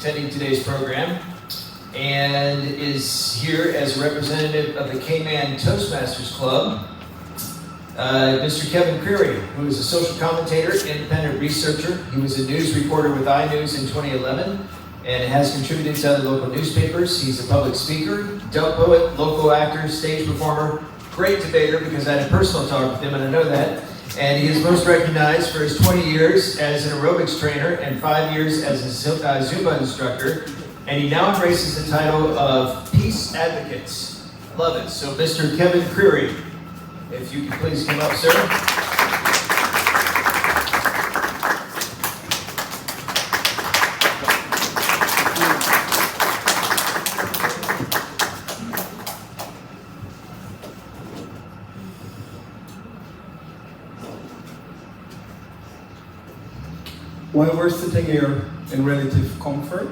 attending today's program and is here as a representative of the Cayman Toastmasters Club. Mr. Kevin Creary, who is a social commentator, independent researcher. He was a news reporter with iNews in 2011 and has contributed to other local newspapers. He's a public speaker, adult poet, local actor, stage performer, great debater because I had a personal talk with him and I know that. And he is most recognized for his 20 years as an aerobics trainer and 5 years as a Zumba instructor. And he now embraces the title of Peace Advocates. Love it. So Mr. Kevin Creary, if you could please come up, sir. While we're sitting here in relative comfort,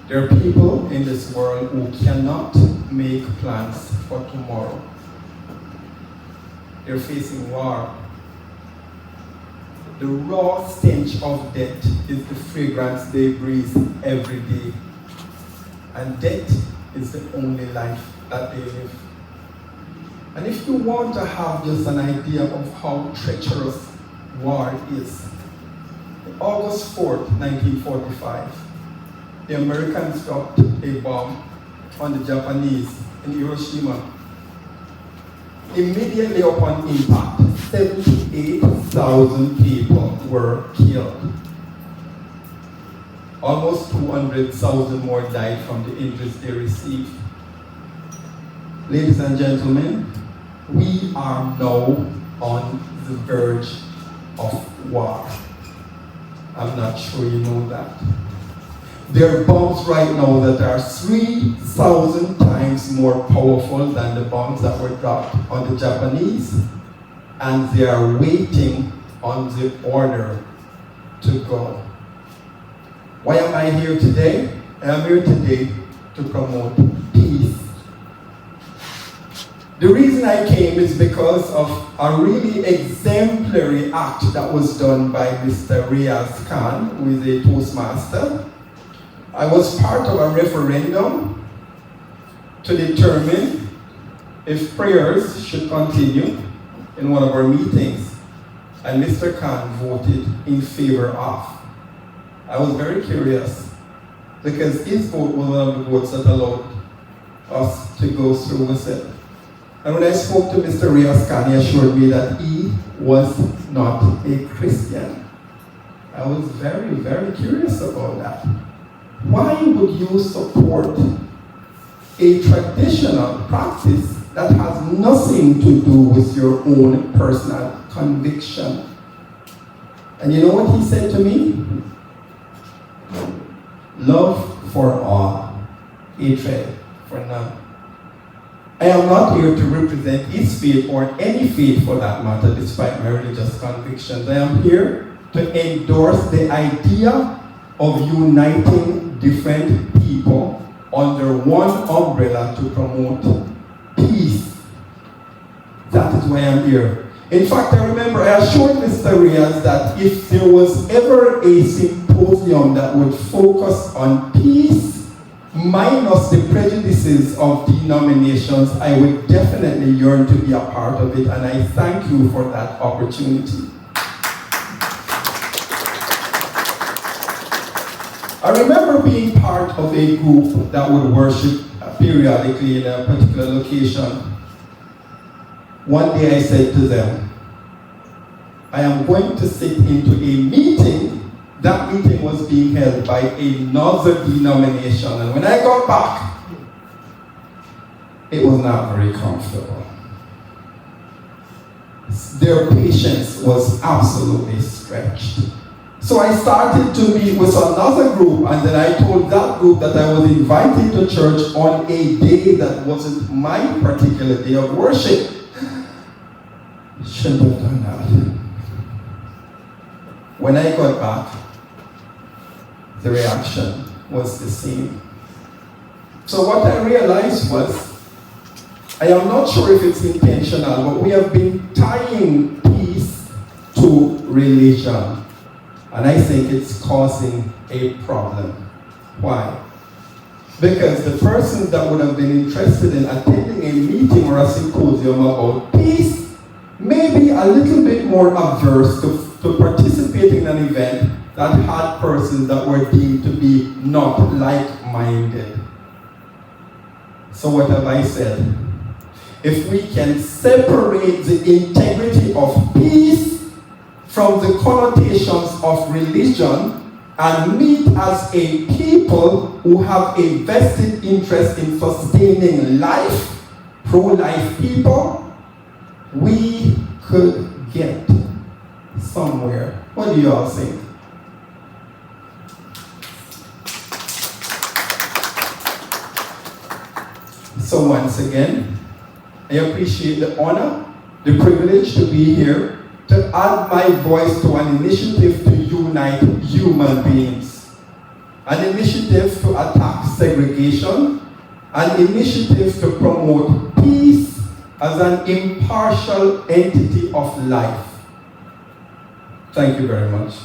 there are people in this world who cannot make plans for tomorrow. They're facing war. The raw stench of death is the fragrance they breathe every day. And death is the only life that they live. And if you want to have just an idea of how treacherous war is, August 4th, 1945, the Americans dropped a bomb on the Japanese in Hiroshima. Immediately upon impact, 78,000 people were killed. Almost 200,000 more died from the injuries they received. Ladies and gentlemen, we are now on the verge of war. I'm not sure you know that. There are bombs right now that are 3,000 times more powerful than the bombs that were dropped on the Japanese, and they are waiting on the order to go. Why am I here today? I am here today to promote peace. The reason I came is because of a really exemplary act that was done by Mr. Riaz Khan, who is a Toastmaster. I was part of a referendum to determine if prayers should continue in one of our meetings, and Mr. Khan voted in favor of. I was very curious because his vote was one of the votes that allowed us to go through with it. And when I spoke to Mr. Riaz Khan, he assured me that he was not a Christian. I was very, very curious about that. Why would you support a traditional practice that has nothing to do with your own personal conviction? And you know what he said to me? Love for all, hatred for none. I am not here to represent his faith or any faith for that matter, despite my religious convictions. I am here to endorse the idea of uniting different people under one umbrella to promote peace. That is why I'm here. In fact, I remember I assured Mr. Riaz that if there was ever a symposium that would focus on peace, minus the prejudices of denominations, I would definitely yearn to be a part of it, and I thank you for that opportunity. I remember being part of a group that would worship periodically in a particular location. One day I said to them, I am going to sit into a meeting. That meeting was being held by another denomination, and when I got back, it was not very comfortable. Their patience was absolutely stretched. So I started to meet with another group, and then I told that group that I was invited to church on a day that wasn't my particular day of worship. Shouldn't have done that. When I got back, the reaction was the same. So what I realized was, I am not sure if it's intentional, but we have been tying peace to religion. And I think it's causing a problem. Why? Because the persons that would have been interested in attending a meeting or a symposium about peace may be a little bit more averse to participating in an event that had persons that were deemed to be not like-minded. So what have I said? If we can separate the integrity of peace from the connotations of religion and meet as a people who have a vested interest in sustaining life, pro-life people, we could get somewhere. What do you all think? So once again, I appreciate the honor, the privilege to be here, to add my voice to an initiative to unite human beings. An initiative to attack segregation, an initiative to promote peace as an impartial entity of life. Thank you very much.